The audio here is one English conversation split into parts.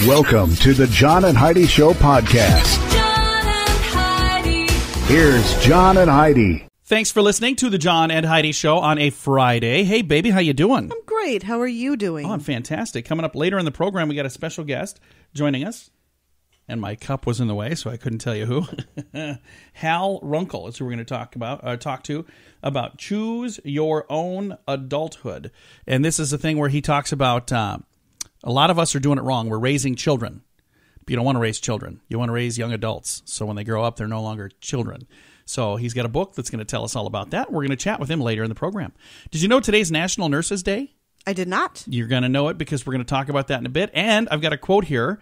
Welcome to the John and Heidi Show podcast. John and Heidi. Here's John and Heidi. Thanks for listening to the John and Heidi Show on a Friday. Hey, baby, how you doing? I'm great. How are you doing? Oh, I'm fantastic. Coming up later in the program, we got a special guest joining us. And my cup was in the way, so I couldn't tell you who. Hal Runkel is who we're going to talk to about Choose Your Own Adulthood. And this is a thing where he talks about a lot of us are doing it wrong. We're raising children. But you don't want to raise children. You want to raise young adults. So when they grow up, they're no longer children. So he's got a book that's going to tell us all about that. We're going to chat with him later in the program. Did you know today's National Nurses Day? I did not. You're going to know it because we're going to talk about that in a bit. And I've got a quote here.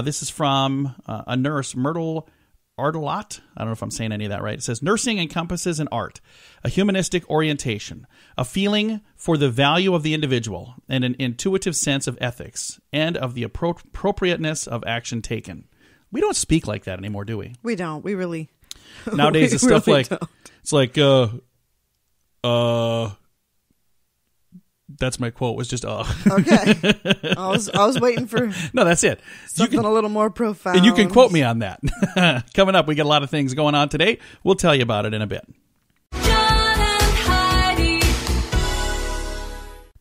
This is from a nurse, Myrtle Ardelot. I don't know if I'm saying any of that right. It says, nursing encompasses an art, a humanistic orientation, a feeling for the value of the individual, and an intuitive sense of ethics and of the appropriateness of action taken. We don't speak like that anymore, do we? We don't. We really... Nowadays, it's stuff like, don't. It's like, that's my quote, was just, Okay. I was waiting for... No, that's it. Something a little more profound. And you can quote me on that. Coming up, we got a lot of things going on today. We'll tell you about it in a bit. John and Heidi.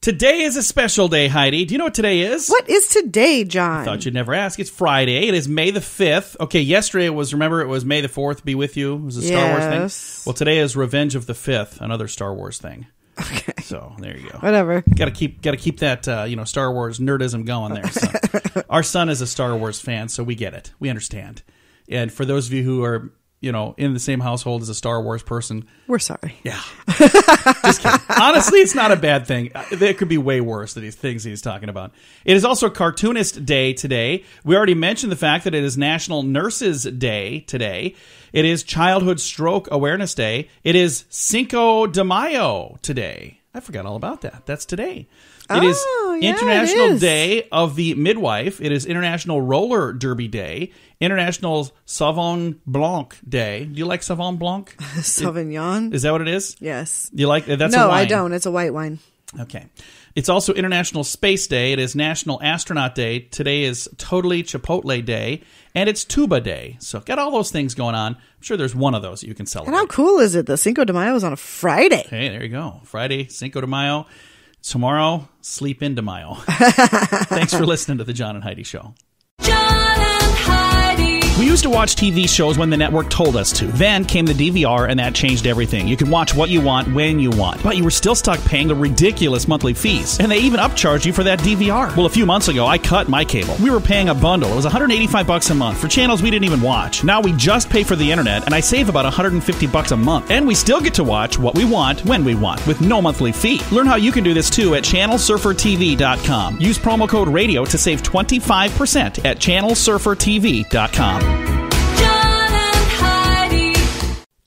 Today is a special day, Heidi. Do you know what today is? What is today, John? I thought you'd never ask. It's Friday. It is May the 5th. Okay, yesterday it was May the 4th be with you. It was a Star Wars thing. Well, today is Revenge of the 5th, another Star Wars thing. Okay. So there you go. Whatever. Got to keep that Star Wars nerdism going there. So. Our son is a Star Wars fan, so we get it. We understand. And for those of you who are in the same household as a Star Wars person, we're sorry. Yeah. Just kidding. Honestly, it's not a bad thing. There could be way worse than these things he's talking about. It is also Cartoonist Day today. We already mentioned the fact that it is National Nurses Day today. It is Childhood Stroke Awareness Day. It is Cinco de Mayo today. I forgot all about that. That's today. It is International Day of the Midwife. It is International Roller Derby Day. International Sauvignon Blanc Day. Do you like Sauvignon Blanc? Sauvignon? Is that what it is? Yes. You like that's No, a wine. I don't. It's a white wine. Okay. It's also International Space Day. It is National Astronaut Day. Today is Totally Chipotle Day. And it's Tuba Day. So got all those things going on. I'm sure there's one of those that you can celebrate. And how cool is it? The Cinco de Mayo is on a Friday. Hey, there you go. Friday, Cinco de Mayo. Tomorrow, sleep in de Mayo. Thanks for listening to the John and Heidi Show. John and Heidi. We used to watch TV shows when the network told us to. Then came the DVR, and that changed everything. You can watch what you want, when you want. But you were still stuck paying the ridiculous monthly fees. And they even upcharged you for that DVR. Well, a few months ago, I cut my cable. We were paying a bundle. It was $185 a month for channels we didn't even watch. Now we just pay for the internet, and I save about $150 a month. And we still get to watch what we want, when we want, with no monthly fee. Learn how you can do this, too, at ChannelSurferTV.com. Use promo code RADIO to save 25% at ChannelSurferTV.com.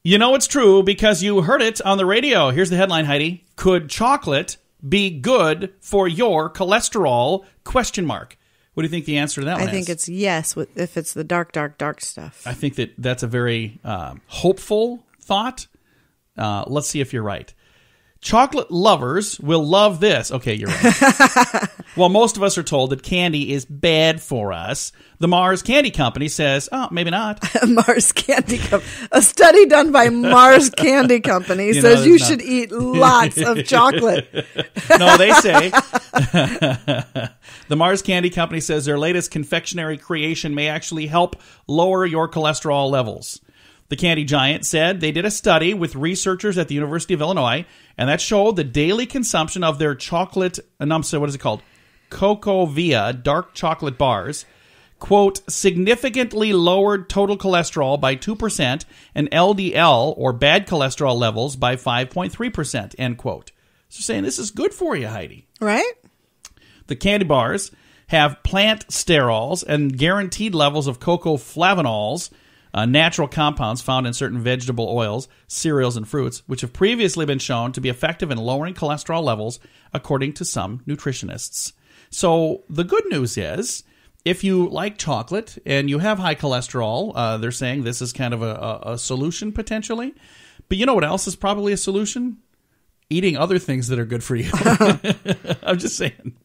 You know it's true because you heard it on the radio. Here's the headline, Heidi. Could chocolate be good for your cholesterol? ? What do you think the answer to that one is? I think it's yes, if it's the dark stuff. I think that's a very hopeful thought. Let's see if you're right. Chocolate lovers will love this. Okay, you're right. Well, most of us are told that candy is bad for us. The Mars Candy Company says, oh, maybe not. Mars Candy Company. A study done by Mars Candy Company says you should eat lots of chocolate. No, they say. The Mars Candy Company says their latest confectionery creation may actually help lower your cholesterol levels. The candy giant said they did a study with researchers at the University of Illinois, and that showed the daily consumption of their chocolate, what is it called? Cocoa Via dark chocolate bars, quote, significantly lowered total cholesterol by 2% and LDL, or bad cholesterol levels, by 5.3%, end quote. So saying this is good for you, Heidi. Right? The candy bars have plant sterols and guaranteed levels of cocoa flavonols, natural compounds found in certain vegetable oils, cereals, and fruits, which have previously been shown to be effective in lowering cholesterol levels, according to some nutritionists. So the good news is, if you like chocolate and you have high cholesterol, they're saying this is kind of a solution potentially. But you know what else is probably a solution? Eating other things that are good for you. I'm just saying.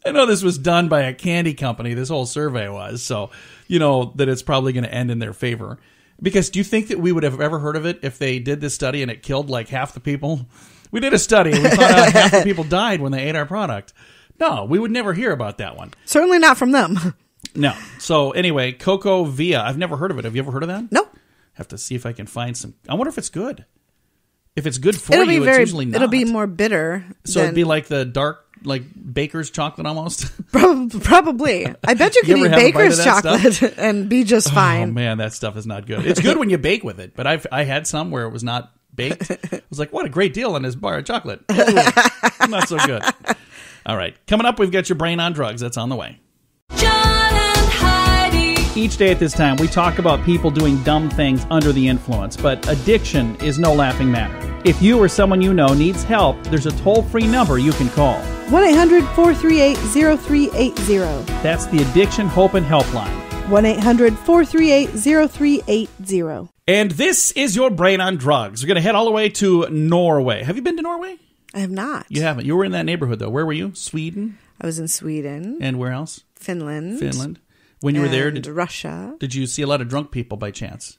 I know this was done by a candy company, this whole survey was, so you know that it's probably going to end in their favor. Because do you think that we would have ever heard of it if they did this study and it killed like half the people? We did a study and we found out half the people died when they ate our product. No, we would never hear about that one. Certainly not from them. No. So anyway, Cocoa Via. I've never heard of it. Have you ever heard of that? No. Have to see if I can find some. I wonder if it's good. If it's good for you, it's usually not. It'll be more bitter. So it'd be like the dark, like baker's chocolate almost? Probably. I bet you can eat baker's chocolate and be just fine. Oh man, that stuff is not good. It's good when you bake with it, but I had some where it was not baked. I was like, what a great deal on this bar of chocolate. Ooh, not so good. All right. Coming up, we've got your brain on drugs. That's on the way. John and Heidi. Each day at this time, we talk about people doing dumb things under the influence, but addiction is no laughing matter. If you or someone you know needs help, there's a toll-free number you can call. 1-800-438-0380. That's the Addiction Hope and Helpline. 1-800-438-0380. And this is your brain on drugs. We're going to head all the way to Norway. Have you been to Norway? I have not. You haven't. You were in that neighborhood, though. Where were you? Sweden? I was in Sweden. And where else? Finland. When you were there, Russia. Did you see a lot of drunk people by chance?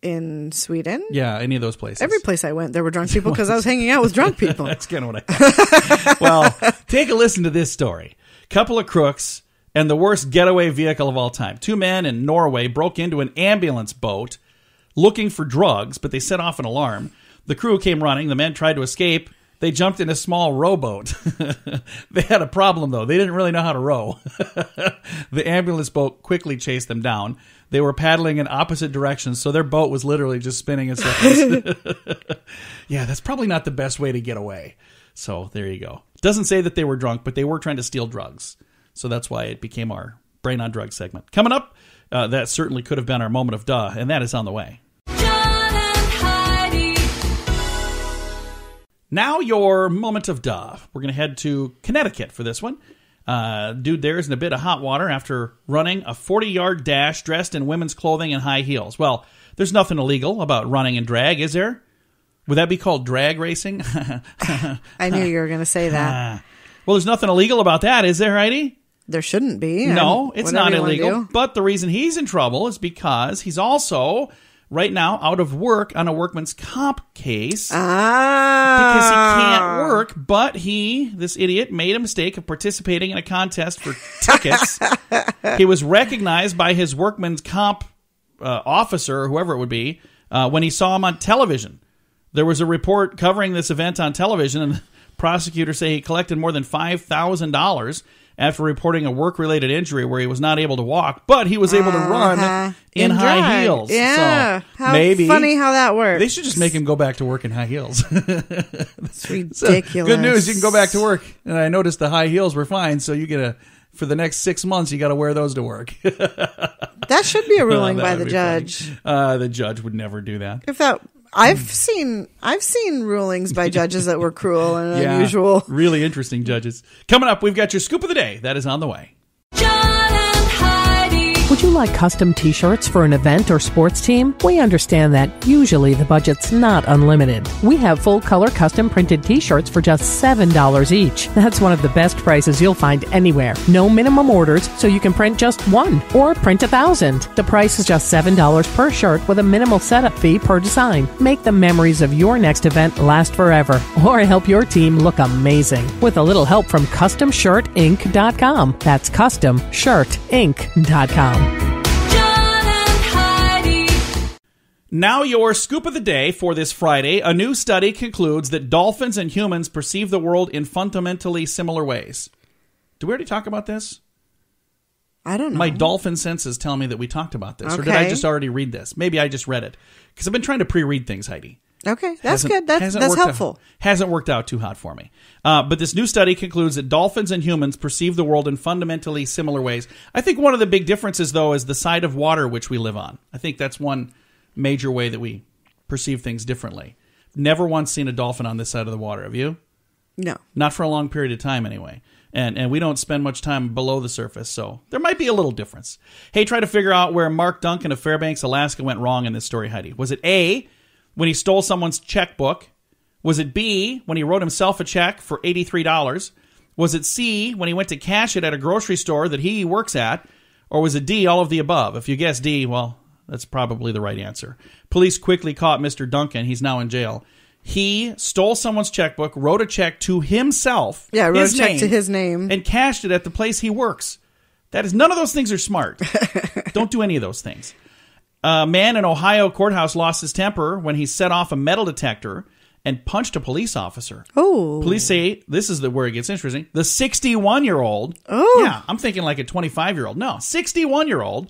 In Sweden? Yeah, any of those places. Every place I went, there were drunk people because I was hanging out with drunk people. That's kind of what I thought. Well, take a listen to this story. Couple of crooks and the worst getaway vehicle of all time. Two men in Norway broke into an ambulance boat looking for drugs, but they set off an alarm. The crew came running. The men tried to escape. They jumped in a small rowboat. They had a problem, though. They didn't really know how to row. The ambulance boat quickly chased them down. They were paddling in opposite directions, so their boat was literally just spinning in circles. Yeah, that's probably not the best way to get away. So there you go. Doesn't say that they were drunk, but they were trying to steal drugs. So that's why it became our Brain on Drugs segment. Coming up, that certainly could have been our moment of duh, and that is on the way. Now your moment of duh. We're going to head to Connecticut for this one. Dude there is in a bit of hot water after running a 40-yard dash dressed in women's clothing and high heels. Well, there's nothing illegal about running in drag, is there? Would that be called drag racing? I knew you were going to say that. Well, there's nothing illegal about that, is there, Heidi? There shouldn't be. No, it's not illegal. But the reason he's in trouble is because he's also right now out of work on a workman's comp case. Because he can't work, but this idiot, made a mistake of participating in a contest for tickets. He was recognized by his workman's comp officer, or whoever it would be, when he saw him on television. There was a report covering this event on television, and the prosecutors say he collected more than $5,000 after reporting a work-related injury where he was not able to walk, but he was able to run in high heels. Yeah. So maybe funny how that works. They should just make him go back to work in high heels. It's ridiculous. So, good news, you can go back to work. And I noticed the high heels were fine, so you get for the next 6 months, you got to wear those to work. That should be a ruling by the judge. The judge would never do that. I've seen rulings by judges that were cruel and unusual. Really interesting judges. Coming up, we've got your scoop of the day. That is on the way. John and Heidi. Would you like custom t-shirts for an event or sports team? We understand that usually the budget's not unlimited. We have full-color custom printed t-shirts for just $7 each. That's one of the best prices you'll find anywhere. No minimum orders, so you can print just one or print 1,000. The price is just $7 per shirt with a minimal setup fee per design. Make the memories of your next event last forever or help your team look amazing with a little help from CustomShirtInc.com. That's CustomShirtInc.com. Now your scoop of the day for this Friday. A new study concludes that dolphins and humans perceive the world in fundamentally similar ways. Did we already talk about this? I don't know. My dolphin senses tell me that we talked about this. Okay. Or did I just already read this? Maybe I just read it. Because I've been trying to pre-read things, Heidi. Okay, that's good. That's helpful. Hasn't worked out too hot for me. But this new study concludes that dolphins and humans perceive the world in fundamentally similar ways. I think one of the big differences, though, is the side of water which we live on. I think that's one major way that we perceive things differently. Never once seen a dolphin on this side of the water. Have you? No. Not for a long period of time, anyway. And we don't spend much time below the surface, so there might be a little difference. Hey, try to figure out where Mark Duncan of Fairbanks, Alaska went wrong in this story, Heidi. Was it A, when he stole someone's checkbook? Was it B, when he wrote himself a check for $83? Was it C, when he went to cash it at a grocery store that he works at? Or was it D, all of the above? If you guess D, well, that's probably the right answer. Police quickly caught Mr. Duncan. He's now in jail. He stole someone's checkbook, wrote a check to himself. Yeah, wrote a check to his name. And cashed it at the place he works. That is, none of those things are smart. Don't do any of those things. A man in Ohio courthouse lost his temper when he set off a metal detector and punched a police officer. Oh. Police say, this is where it gets interesting, the 61-year-old, yeah, I'm thinking like a 25-year-old. No, 61-year-old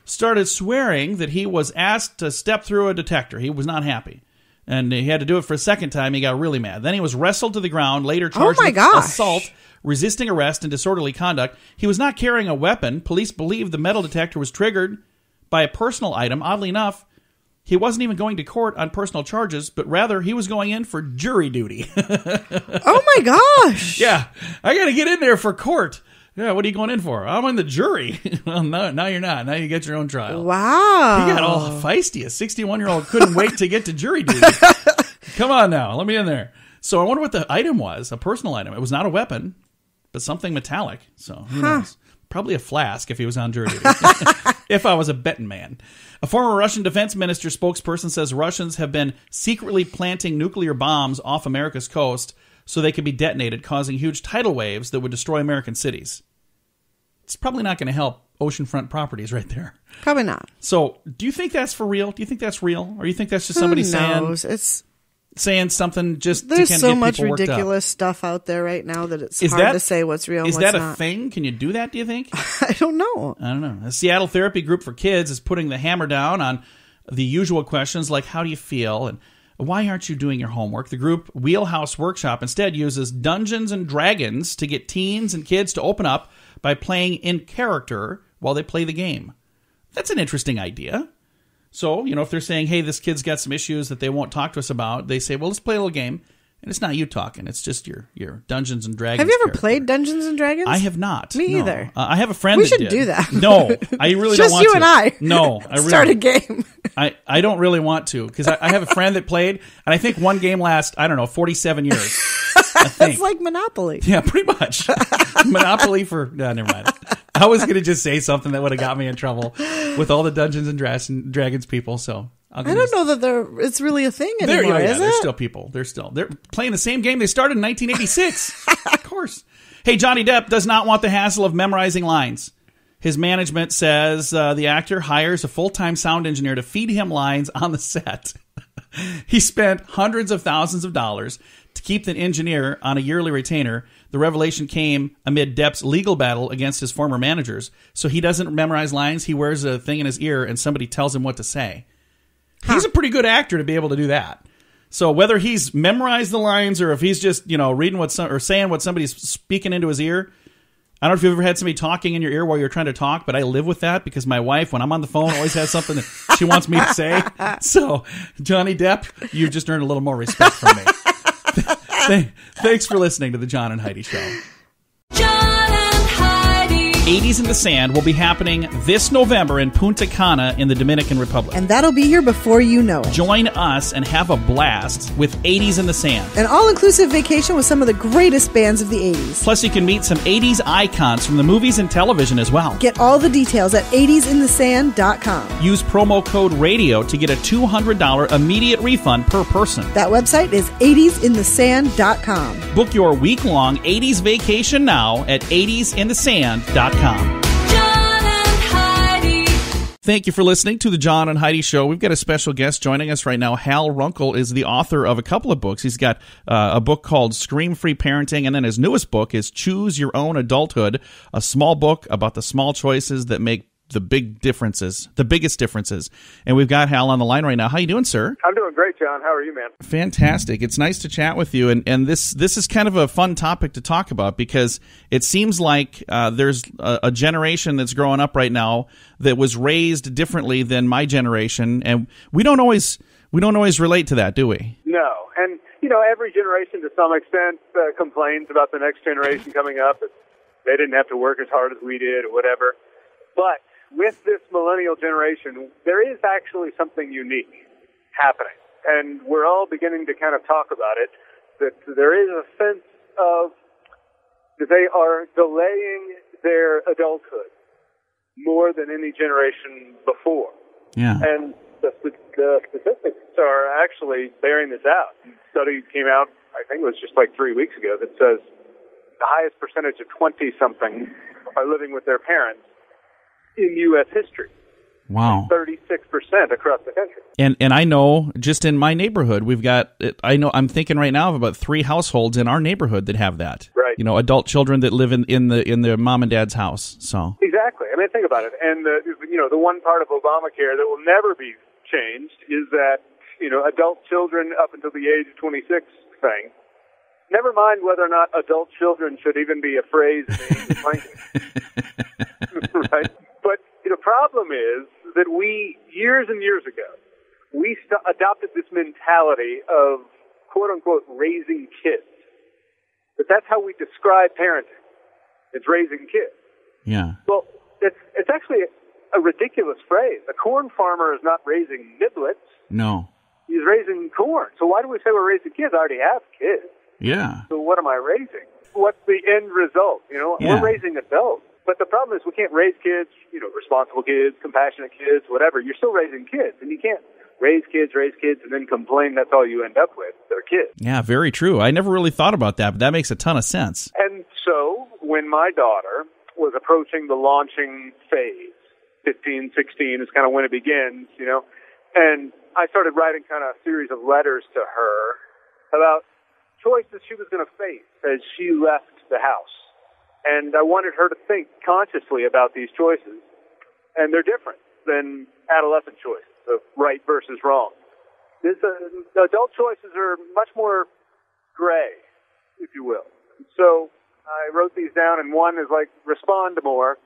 started swearing that he was asked to step through a detector. He was not happy. And he had to do it for a second time. He got really mad. Then he was wrestled to the ground, later charged with assault, resisting arrest, and disorderly conduct. He was not carrying a weapon. Police believe the metal detector was triggered by a personal item. Oddly enough, he wasn't even going to court on personal charges, but rather he was going in for jury duty. Oh my gosh. Yeah, I got to get in there for court. Yeah, what are you going in for? I'm in the jury. Well, no, now you're not. Now you get your own trial. Wow. He got all feisty. A 61-year-old couldn't wait to get to jury duty. Come on now, let me in there. So I wonder what the item was, a personal item. It was not a weapon, but something metallic. So who knows? Probably a flask if he was on jury duty. If I was a betting man. A former Russian defense minister spokesperson says Russians have been secretly planting nuclear bombs off America's coast so they could be detonated, causing huge tidal waves that would destroy American cities. It's probably not going to help oceanfront properties right there. Probably not. So, do you think that's for real? Do you think that's real? Or do you think that's just somebody saying something just to kind of get people worked up? There's so much ridiculous stuff out there right now that it's hard to say what's real and what's not. Is that a thing? Can you do that, do you think? I don't know. A Seattle therapy group for kids is putting the hammer down on the usual questions like, how do you feel? And why aren't you doing your homework? The group Wheelhouse Workshop instead uses Dungeons and Dragons to get teens and kids to open up by playing in character while they play the game. That's an interesting idea. So, if they're saying, hey, this kid's got some issues that they won't talk to us about, they say, well, let's play a little game. And it's not you talking. It's just your Dungeons and Dragons. Have you ever character. played Dungeons and Dragons? I have not. Me either. I have a friend we that should did. do that. No, I really don't want to. Just you and I. No, I really start a game. I don't really want to because I have a friend that played, and I think one game lasts, 47 years. It's like Monopoly. Yeah, pretty much. Monopoly for... No, never mind. I was going to just say something that would have got me in trouble with all the Dungeons and Dragons people, so... I don't know that it's really a thing anymore, is it? There's still people. They're playing the same game they started in 1986. Of course. Hey, Johnny Depp does not want the hassle of memorizing lines. His management says the actor hires a full-time sound engineer to feed him lines on the set. He spent hundreds of thousands of dollars to keep the engineer on a yearly retainer. The revelation came amid Depp's legal battle against his former managers. So he doesn't memorize lines. He wears a thing in his ear and somebody tells him what to say. He's a pretty good actor to be able to do that. So whether he's memorized the lines or if he's just, reading or saying what somebody's speaking into his ear. I don't know if you've ever had somebody talking in your ear while you're trying to talk, but I live with that because my wife, when I'm on the phone, always has something that she wants me to say. So, Johnny Depp, you just earned a little more respect from me. Thanks for listening to the John and Heidi Show. John and Heidi. 80s in the Sand will be happening this November in Punta Cana in the Dominican Republic. And that'll be here before you know it. Join us and have a blast with 80s in the Sand. An all-inclusive vacation with some of the greatest bands of the 80s. Plus, you can meet some 80s icons from the movies and television as well. Get all the details at 80sinthesand.com. Use promo code RADIO to get a $200 immediate refund per person. That website is 80sinthesand.com. Book your week-long 80s vacation now at 80sinthesand.com. John and Heidi. Thank you for listening to the John and Heidi Show. We've got a special guest joining us right now. Hal Runkel is the author of a couple of books. He's got a book called Scream-Free Parenting, and then his newest book is Choose Your Own Adulthood, a small book about the small choices that make the biggest differences. And we've got Hal on the line right now. How you doing, sir? I'm doing great, John. How are you, man? Fantastic. It's nice to chat with you. And this is kind of a fun topic to talk about because it seems like there's a generation that's growing up right now that was raised differently than my generation, and we don't always relate to that, do we? No. And every generation to some extent complains about the next generation coming up. They didn't have to work as hard as we did or whatever. But with this millennial generation, there is actually something unique happening. And we're all beginning to kind of talk about it, that there is a sense of they are delaying their adulthood more than any generation before. Yeah. And the statistics are actually bearing this out. A study came out, I think it was just like 3 weeks ago, that says the highest percentage of 20-somethings are living with their parents in U.S. history. Wow. 36% across the country. And I know just in my neighborhood, I'm thinking right now of about 3 households in our neighborhood that have that. Right. Adult children that live in their mom and dad's house. So. Exactly. I mean, think about it. And the one part of Obamacare that will never be changed is that, adult children up until the age of 26 thing. Never mind whether or not adult children should even be a phrase in the English language. Right? But the problem is that we, years and years ago, we adopted this mentality of, quote-unquote, raising kids. But that's how we describe parenting. It's raising kids. Yeah. Well, it's actually a ridiculous phrase. A corn farmer is not raising niblets. No. He's raising corn. So why do we say we're raising kids? I already have kids. Yeah. So what am I raising? What's the end result? We're raising adults. But the problem is we can't raise kids, responsible kids, compassionate kids, whatever. You're still raising kids. And you can't raise kids, and then complain that's all you end up with. They're kids. Yeah, very true. I never really thought about that, but that makes a ton of sense. And so when my daughter was approaching the launching phase, 15, 16 is kind of when it begins, and I started writing kind of a series of letters to her about choices she was going to face as she left the house. And I wanted her to think consciously about these choices. And they're different than adolescent choices of right versus wrong. Adult choices are much more gray, if you will. So I wrote these down, and one is like respond more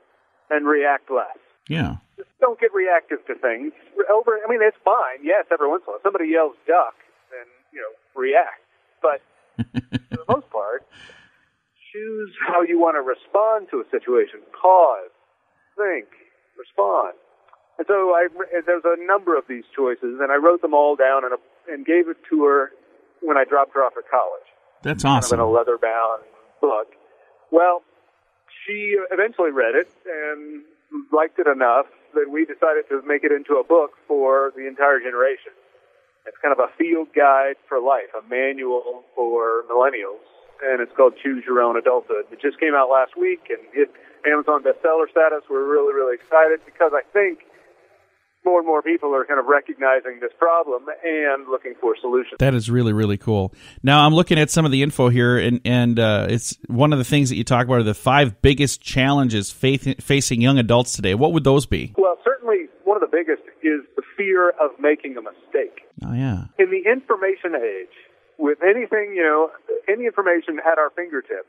and react less. Yeah. Just don't get reactive to things. It's fine. Yes, every once in a while. Somebody yells duck, then, react. But for the most part, choose how you want to respond to a situation. Pause, think, respond. And so there's a number of these choices, and I wrote them all down and gave it to her when I dropped her off at college. That's awesome. Kind of in a leather-bound book. Well, she eventually read it and liked it enough that we decided to make it into a book for the entire generation. It's kind of a field guide for life, a manual for millennials, and it's called Choose Your Own Adulthood. It just came out last week and hit Amazon bestseller status. We're really, really excited because I think more and more people are kind of recognizing this problem and looking for solutions. That is really, really cool. Now, I'm looking at some of the info here, and it's one of the things that you talk about are the 5 biggest challenges facing young adults today. What would those be? Well, certainly one of the biggest is the fear of making a mistake. Oh, yeah. In the information age, with anything, any information at our fingertips,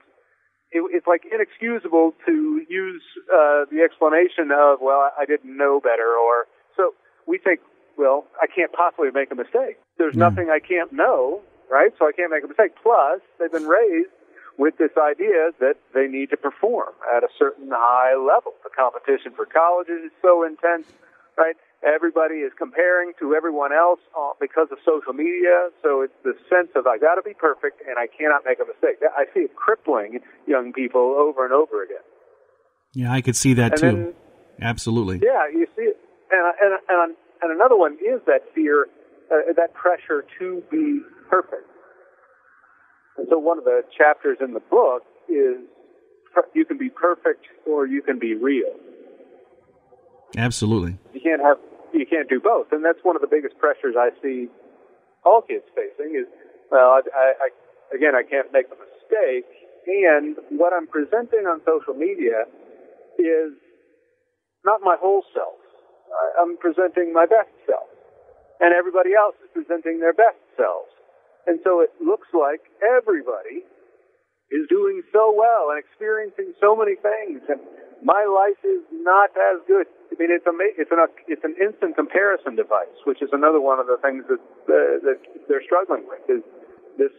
it's like inexcusable to use the explanation of, well, I didn't know better, or so we think, well, I can't possibly make a mistake. There's nothing I can't know, right? So I can't make a mistake. Plus, they've been raised with this idea that they need to perform at a certain high level. The competition for colleges is so intense, right? Everybody is comparing to everyone else because of social media. So it's the sense of I got to be perfect and I cannot make a mistake. I see it crippling young people over and over again. Yeah, I could see that too. Then, absolutely. Yeah, you see it. And another one is that fear, that pressure to be perfect. And so one of the chapters in the book is you can be perfect or you can be real. Absolutely. You can't do both. And that's one of the biggest pressures I see all kids facing is, well, I can't make a mistake. And what I'm presenting on social media is not my whole self. I'm presenting my best self. And everybody else is presenting their best selves. And so it looks like everybody is doing so well and experiencing so many things. And my life is not as good. I mean, it's an instant comparison device, which is another one of the things that they're struggling with, is this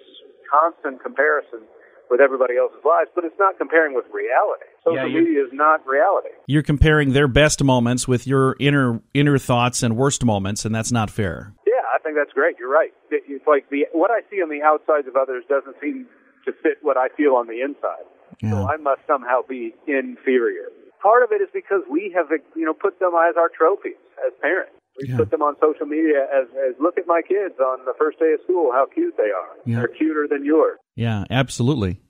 constant comparison with everybody else's lives, but it's not comparing with reality. Social media is not reality. You're comparing their best moments with your inner thoughts and worst moments, and that's not fair. Yeah, I think that's great. You're right. It's like what I see on the outsides of others doesn't seem to fit what I feel on the inside. so I must somehow be inferior. Part of it is because we have, put them as our trophies as parents. We put them on social media as look at my kids on the first day of school, how cute they are. Yeah. They're cuter than yours. Yeah, absolutely.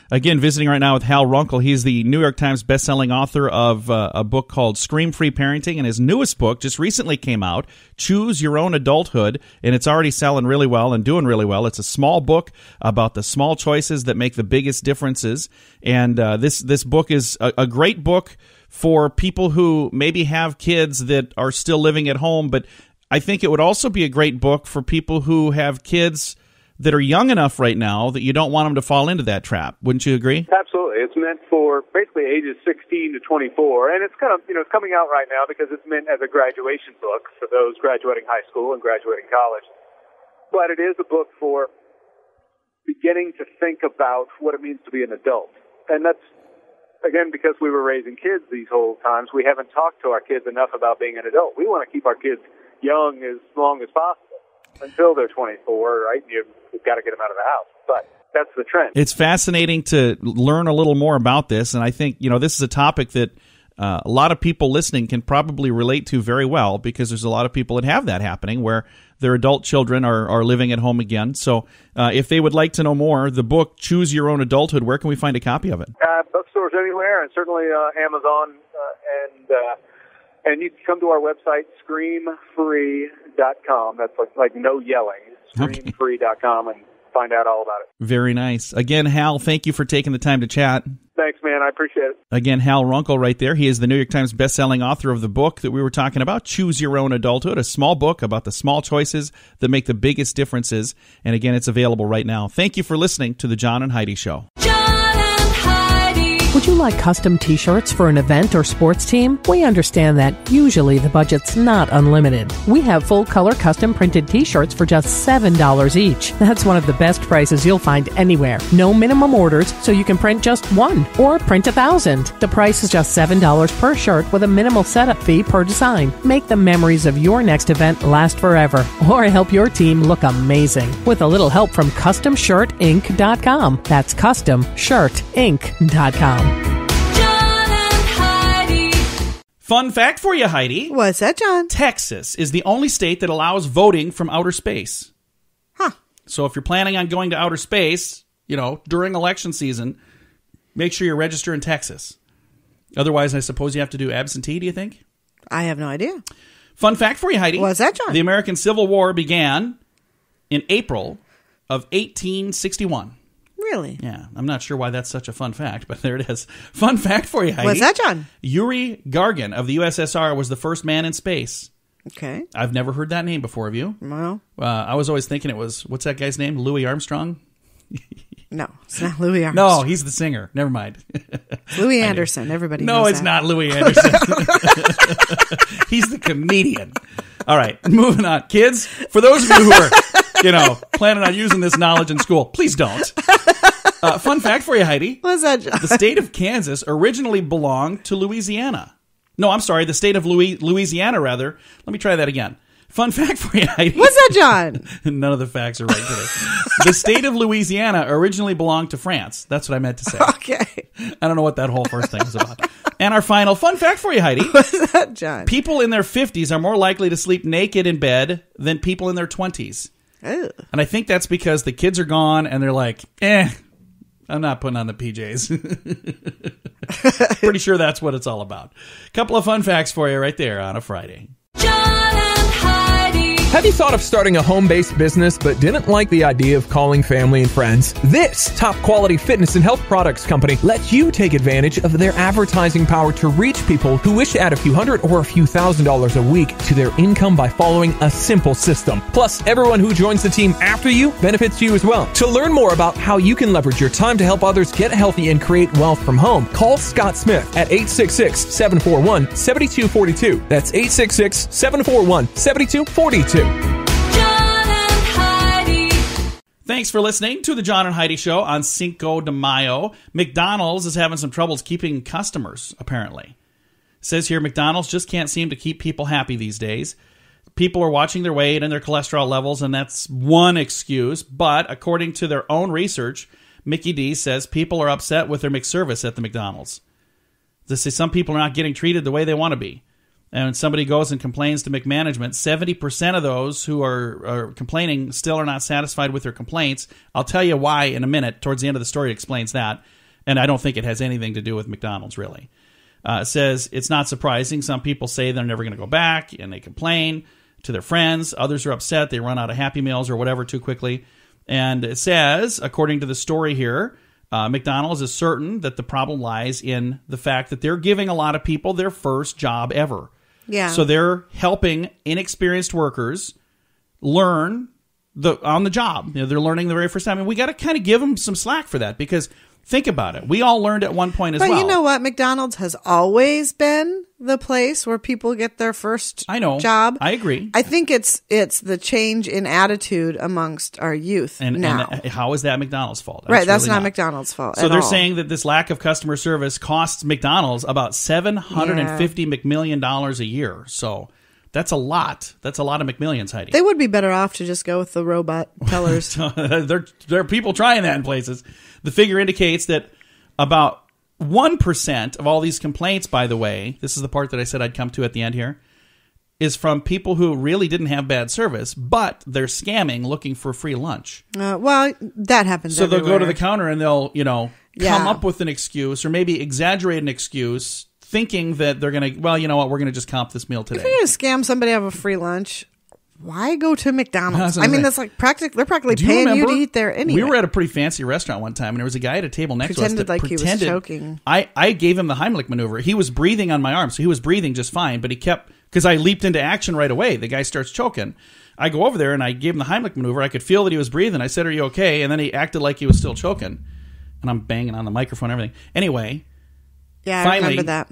Again, visiting right now with Hal Runkel. He's the New York Times bestselling author of a book called Scream-Free Parenting, and his newest book just recently came out, Choose Your Own Adulthood, and it's already selling really well and doing really well. It's a small book about the small choices that make the biggest differences, and this book is a great book for people who maybe have kids that are still living at home, but I think it would also be a great book for people who have kids that are young enough right now that you don't want them to fall into that trap. Wouldn't you agree? Absolutely. It's meant for basically ages 16 to 24, and it's kind of, it's coming out right now because it's meant as a graduation book for those graduating high school and graduating college. But it is a book for beginning to think about what it means to be an adult. And that's, again, because we were raising kids these whole times, we haven't talked to our kids enough about being an adult. We want to keep our kids young as long as possible until they're 24, right? You've got to get them out of the house. But that's the trend. It's fascinating to learn a little more about this, and I think, this is a topic that a lot of people listening can probably relate to very well, because there's a lot of people that have that happening where their adult children are living at home again. So if they would like to know more, the book, Choose Your Own Adulthood, where can we find a copy of it? Bookstores anywhere, and certainly Amazon, and you can come to our website, screamfree.com. That's like no yelling. Screamfree.com, and find out all about it. Very nice. Again, Hal, thank you for taking the time to chat. Thanks, man. I appreciate it. Again, Hal Runkel right there. He is the New York Times bestselling author of the book that we were talking about, Choose Your Own Adulthood, a small book about the small choices that make the biggest differences. And again, it's available right now. Thank you for listening to The John and Heidi Show. John and Heidi. Would you like custom t-shirts for an event or sports team? We understand that usually the budget's not unlimited. We have full-color custom printed t-shirts for just $7 each. That's one of the best prices you'll find anywhere. No minimum orders, so you can print just one or print 1,000. The price is just $7 per shirt with a minimal setup fee per design. Make the memories of your next event last forever, or help your team look amazing with a little help from CustomShirtInc.com. That's CustomShirtInc.com. Fun fact for you, Heidi. What's that, John? Texas is the only state that allows voting from outer space. Huh. So if you're planning on going to outer space, during election season, make sure you register in Texas. Otherwise, I suppose you have to do absentee, do you think? I have no idea. Fun fact for you, Heidi. What's that, John? The American Civil War began in April of 1861. Really? Yeah, I'm not sure why that's such a fun fact, but there it is. Fun fact for you, Heidi. What's that, John? Yuri Gagarin of the USSR was the first man in space. Okay. I've never heard that name before, have you? No. I was always thinking it was, what's that guy's name? Louis Armstrong? No, it's not Louis Armstrong. No, he's the singer. Never mind. Louis Anderson. Everybody knows No, it's that. not Louis Anderson. He's the comedian. All right, moving on. Kids, for those of you who are, planning on using this knowledge in school, please don't. Fun fact for you, Heidi. What's that, John? The state of Kansas originally belonged to Louisiana. No, I'm sorry, the state of Louisiana, rather. Let me try that again. Fun fact for you, Heidi. What's that, John? None of the facts are right today. The state of Louisiana originally belonged to France. That's what I meant to say. Okay. I don't know what that whole first thing was about. And our final fun fact for you, Heidi. What's that, John? People in their 50s are more likely to sleep naked in bed than people in their 20s. Ew. And I think that's because the kids are gone and they're like, I'm not putting on the PJs. Pretty sure that's what it's all about. Couple of fun facts for you right there on a Friday. John and Heidi. Have you thought of starting a home-based business but didn't like the idea of calling family and friends? This top-quality fitness and health products company lets you take advantage of their advertising power to reach people who wish to add a few hundred or a few $1,000s a week to their income by following a simple system. Plus, everyone who joins the team after you benefits you as well. To learn more about how you can leverage your time to help others get healthy and create wealth from home, call Scott Smith at 866-741-7242. That's 866-741-7242. Thanks for listening to the John and Heidi Show on Cinco de Mayo. McDonald's is having some troubles keeping customers, apparently. It says here, McDonald's just can't seem to keep people happy these days. People are watching their weight and their cholesterol levels, and that's one excuse. But according to their own research, Mickey D says people are upset with their McService at the McDonald's. They say some people are not getting treated the way they want to be. And when somebody goes and complains to McManagement, 70% of those who are complaining still are not satisfied with their complaints. I'll tell you why in a minute. Towards the end of the story, it explains that. And I don't think it has anything to do with McDonald's, really. It says it's not surprising. Some people say they're never going to go back, and they complain to their friends. Others are upset. They run out of Happy Meals or whatever too quickly. And it says, according to the story here, McDonald's is certain that the problem lies in the fact that they're giving a lot of people their first job ever. Yeah. So they're helping inexperienced workers learn on the job. You know, they're learning the very first time. And we got to kind of give them some slack for that, because think about it. We all learned at one point as well. But you know what? McDonald's has always been the place where people get their first job. I agree. I think it's the change in attitude amongst our youth now. And how is that McDonald's fault? Right, that's not McDonald's fault. So they're saying that this lack of customer service costs McDonald's about $750 McMillion a year. So that's a lot. That's a lot of McMillions, Heidi. They would be better off to just go with the robot tellers. There are people trying that in places. The figure indicates that about 1% of all these complaints, by the way, this is the part that I said I'd come to at the end here, is from people who really didn't have bad service, but they're scamming looking for free lunch. Well, that happens So they'll everywhere. go to the counter and they'll, come up with an excuse or maybe exaggerate an excuse, thinking that they're going to, well, you know what, we're going to just comp this meal today. If you're going to scam somebody out of a free lunch, why go to McDonald's? I mean, that's like they're practically paying you to eat there anyway. We were at a pretty fancy restaurant one time, and there was a guy at a table next to us that he was choking. I gave him the Heimlich maneuver. He was breathing on my arm, so he was breathing just fine, but he kept, because I leaped into action right away. The guy starts choking. I go over there, and I gave him the Heimlich maneuver. I could feel that he was breathing. I said, "Are you okay?" And then he acted like he was still choking. And I'm banging on the microphone and everything. Anyway. Yeah, finally, I remember that.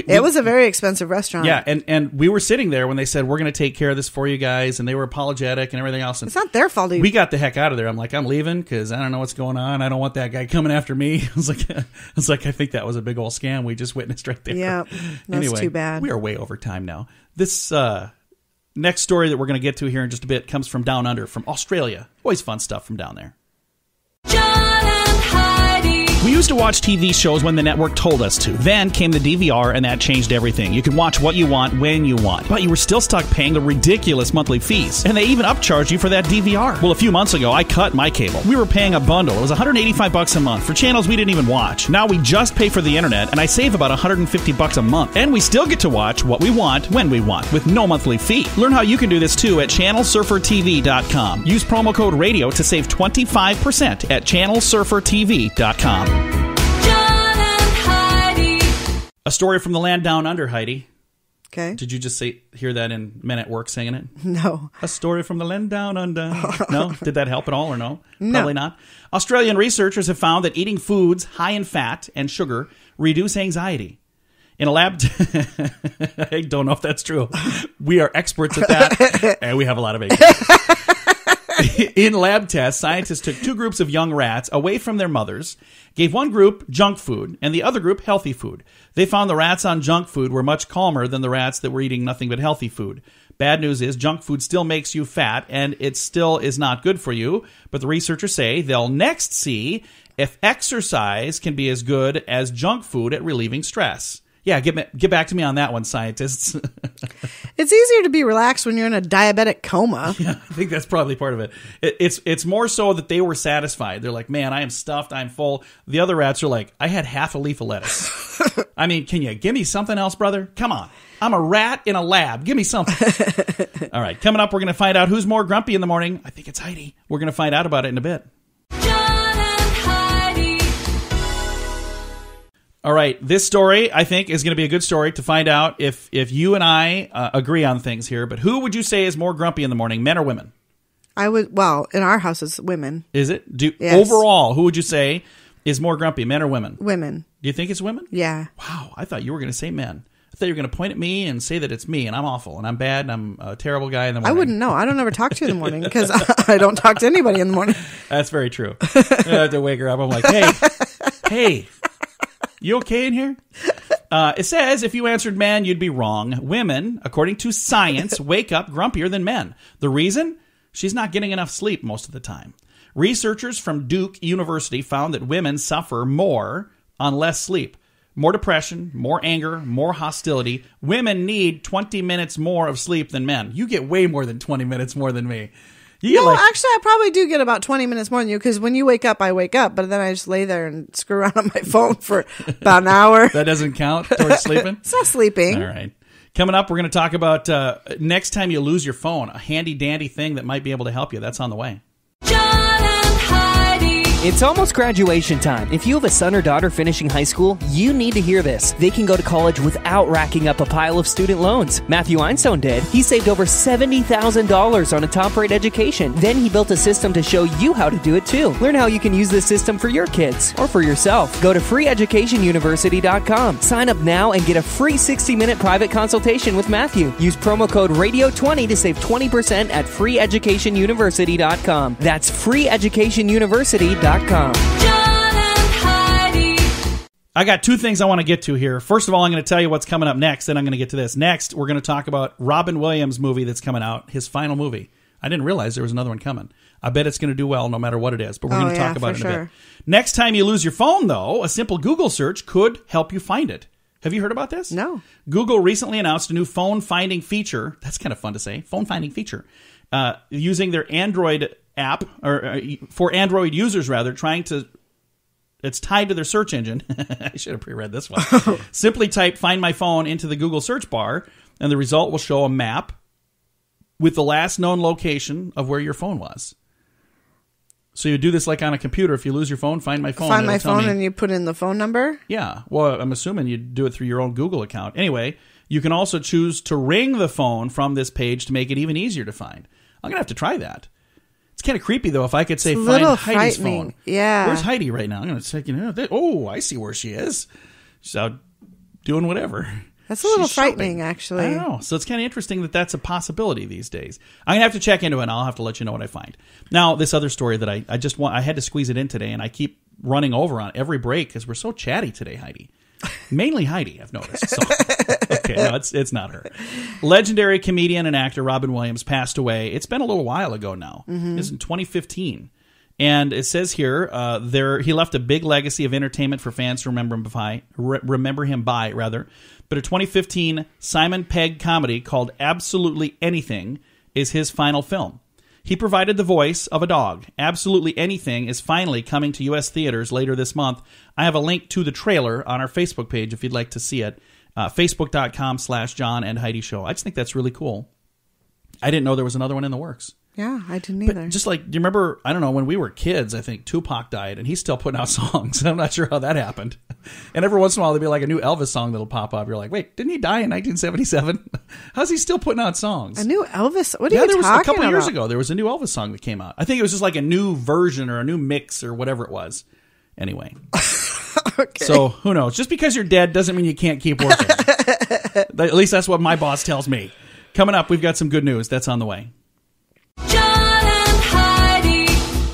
It was a very expensive restaurant. Yeah, and we were sitting there when they said, we're going to take care of this for you guys, and they were apologetic and everything else. And it's not their fault. We got the heck out of there. I'm like, I'm leaving because I don't know what's going on. I don't want that guy coming after me. I was like, I think that was a big old scam we just witnessed right there. Yeah, that's anyway, too bad. We are way over time now. This next story that we're going to get to here in just a bit comes from Down Under, from Australia. Always fun stuff from down there. John and Heidi. We used to watch TV shows when the network told us to. Then came the DVR, and that changed everything. You could watch what you want, when you want. But you were still stuck paying the ridiculous monthly fees. And they even upcharged you for that DVR. Well, a few months ago, I cut my cable. We were paying a bundle. It was $185 a month for channels we didn't even watch. Now we just pay for the internet, and I save about $150 a month. And we still get to watch what we want, when we want, with no monthly fee. Learn how you can do this too at channelsurfertv.com. Use promo code RADIO to save 25% at channelsurfertv.com. John and Heidi. A story from the land down under, Heidi. Okay. Did you just hear that in Men at Work singing it? No. A story from the land down under. No? Did that help at all or no? No. Probably not. Australian researchers have found that eating foods high in fat and sugar reduce anxiety. In a lab... I don't know if that's true. We are experts at that, and we have a lot of anxiety. In lab tests, scientists took two groups of young rats away from their mothers, gave one group junk food, and the other group healthy food. They found the rats on junk food were much calmer than the rats that were eating nothing but healthy food. Bad news is junk food still makes you fat, and it still is not good for you. But the researchers say they'll next see if exercise can be as good as junk food at relieving stress. Yeah, get back to me on that one, scientists. It's easier to be relaxed when you're in a diabetic coma. Yeah, I think that's probably part of it. It's more so that they were satisfied. They're like, man, I am stuffed, I'm full. The other rats are like, I had half a leaf of lettuce. I mean, can you give me something else, brother? Come on. I'm a rat in a lab. Give me something. All right, coming up, we're going to find out who's more grumpy in the morning. I think it's Heidi. We're going to find out about it in a bit. All right, this story, I think, is going to be a good story to find out if you and I agree on things here. But who would you say is more grumpy in the morning, men or women? Well, in our house, it's women. Is it? Yes. Overall, who would you say is more grumpy, men or women? Women. Do you think it's women? Yeah. Wow, I thought you were going to say men. I thought you were going to point at me and say that it's me, and I'm awful, and I'm bad, and I'm a terrible guy in the morning. I wouldn't know. I don't ever talk to you in the morning because I don't talk to anybody in the morning. That's very true. I have to wake her up. I'm like, hey. You okay in here? It says if you answered man, you'd be wrong. Women, according to science, wake up grumpier than men. The reason? She's not getting enough sleep most of the time. Researchers from Duke University found that women suffer more on less sleep. More depression, more anger, more hostility. Women need 20 minutes more of sleep than men. You get way more than 20 minutes more than me. Actually, I probably do get about 20 minutes more than you, because when you wake up, I wake up, but then I just lay there and screw around on my phone for about an hour. That doesn't count towards sleeping? It's not sleeping. All right. Coming up, we're going to talk about next time you lose your phone, a handy-dandy thing that might be able to help you. That's on the way. John and Heidi. It's almost graduation time. If you have a son or daughter finishing high school, you need to hear this. They can go to college without racking up a pile of student loans. Matthew Einstein did. He saved over $70,000 on a top-rate education. Then he built a system to show you how to do it too. Learn how you can use this system for your kids or for yourself. Go to freeeducationuniversity.com. Sign up now and get a free 60-minute private consultation with Matthew. Use promo code RADIO20 to save 20% at freeeducationuniversity.com. That's freeeducationuniversity.com. John and Heidi. I got two things I want to get to here. First of all, I'm going to tell you what's coming up next, then I'm going to get to this. Next, we're going to talk about Robin Williams' movie that's coming out, his final movie. I didn't realize there was another one coming. I bet it's going to do well no matter what it is, but we're going to talk about it in a bit. Next time you lose your phone, though, a simple Google search could help you find it. Have you heard about this? No. Google recently announced a new phone finding feature. That's kind of fun to say. Phone finding feature. Using their Android app, or for Android users, rather, it's tied to their search engine. I should have pre-read this one. Simply type Find My Phone into the Google search bar, and the result will show a map with the last known location of where your phone was. So you do this like on a computer. If you lose your phone, Find My Phone. Find My Phone, and you put in the phone number? Yeah. Well, I'm assuming you do it through your own Google account. Anyway, you can also choose to ring the phone from this page to make it even easier to find. I'm going to have to try that. It's kind of creepy, though, if I could say Find Heidi's phone. Yeah. Where's Heidi right now? I'm going to check, I see where she is. She's out doing whatever. That's a little She's frightening, shopping. actually. I don't know. So it's kind of interesting that that's a possibility these days. I'm going to have to check into it, and I'll have to let you know what I find. Now, this other story that I had to squeeze it in today, and I keep running over on every break because we're so chatty today, Heidi. Mainly Heidi, I've noticed. So. Okay, no, it's not her. Legendary comedian and actor Robin Williams passed away. It's been a little while ago now. It's in 2015. And it says here, he left a big legacy of entertainment for fans to remember him by. But a 2015 Simon Pegg comedy called Absolutely Anything is his final film. He provided the voice of a dog. Absolutely Anything is finally coming to U.S. theaters later this month. I have a link to the trailer on our Facebook page if you'd like to see it. Facebook.com/John and Heidi Show. I just think that's really cool. I didn't know there was another one in the works. Yeah, I didn't either. But just like, do you remember, I don't know, when we were kids, I think Tupac died, and he's still putting out songs. I'm not sure how that happened. And every once in a while, there'll be like a new Elvis song that'll pop up. You're like, wait, didn't he die in 1977? How's he still putting out songs? A new Elvis? What are you talking about? Yeah, there was a couple of years ago, there was a new Elvis song that came out. I think it was just like a new version or a new mix or whatever it was. Anyway. Okay. So, who knows? Just because you're dead doesn't mean you can't keep working. At least that's what my boss tells me. Coming up, we've got some good news. That's on the way.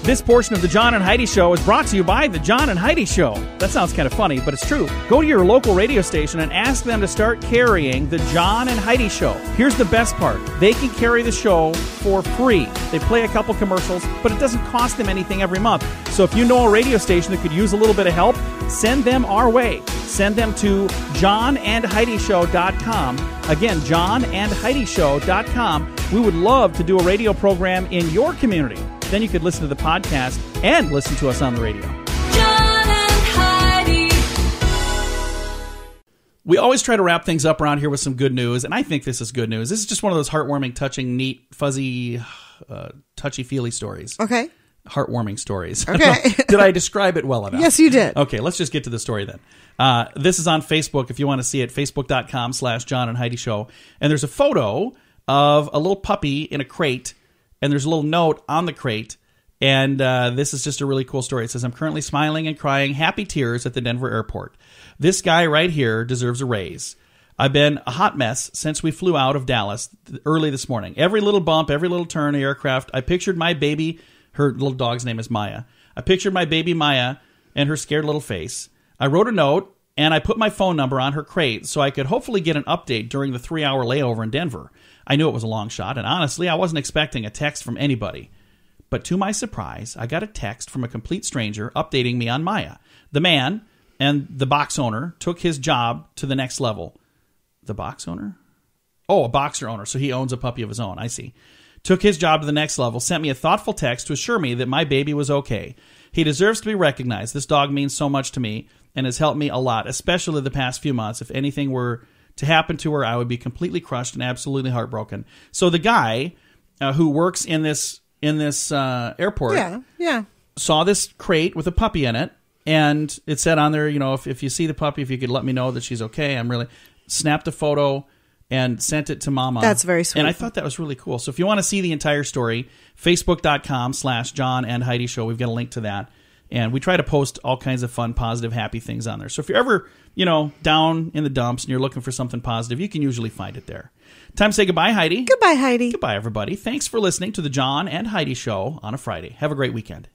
This portion of the John and Heidi Show is brought to you by the John and Heidi Show. That sounds kind of funny, but it's true. Go to your local radio station and ask them to start carrying the John and Heidi Show. Here's the best part. They can carry the show for free. They play a couple commercials, but it doesn't cost them anything every month. So if you know a radio station that could use a little bit of help, send them our way. Send them to johnandheidishow.com. Again, johnandheidishow.com. We would love to do a radio program in your community. Then you could listen to the podcast and listen to us on the radio. John and Heidi. We always try to wrap things up around here with some good news, and I think this is good news. This is just one of those heartwarming, touching, neat, fuzzy, touchy-feely stories. Okay. Heartwarming stories. Okay. Did I describe it well enough? Yes, you did. Okay, let's just get to the story then. This is on Facebook if you want to see it, facebook.com/John and Heidi Show. And there's a photo of a little puppy in a crate, and there's a little note on the crate, and this is just a really cool story. It says, I'm currently smiling and crying happy tears at the Denver airport. This guy right here deserves a raise. I've been a hot mess since we flew out of Dallas early this morning. Every little bump, every little turn of the aircraft, I pictured my baby, her little dog's name is Maya. I pictured my baby Maya and her scared little face. I wrote a note, and I put my phone number on her crate so I could hopefully get an update during the 3-hour layover in Denver. I knew it was a long shot, and honestly, I wasn't expecting a text from anybody. But to my surprise, I got a text from a complete stranger updating me on Maya. The man and the box owner took his job to the next level. The box owner? Oh, a boxer owner. So he owns a puppy of his own. I see. Took his job to the next level, sent me a thoughtful text to assure me that my baby was okay. He deserves to be recognized. This dog means so much to me and has helped me a lot, especially the past few months. If anything were to happen to her, I would be completely crushed and absolutely heartbroken. So the guy who works in this airport saw this crate with a puppy in it, and it said on there, if you see the puppy, if you could let me know that she's okay. I'm really snapped a photo and sent it to Mama. That's very sweet. And I thought that was really cool. So if you want to see the entire story, Facebook.com/John and Heidi Show. We've got a link to that. And we try to post all kinds of fun, positive, happy things on there. So if you're ever, down in the dumps and you're looking for something positive, you can usually find it there. Time to say goodbye, Heidi. Goodbye, Heidi. Goodbye, everybody. Thanks for listening to the John and Heidi Show on a Friday. Have a great weekend.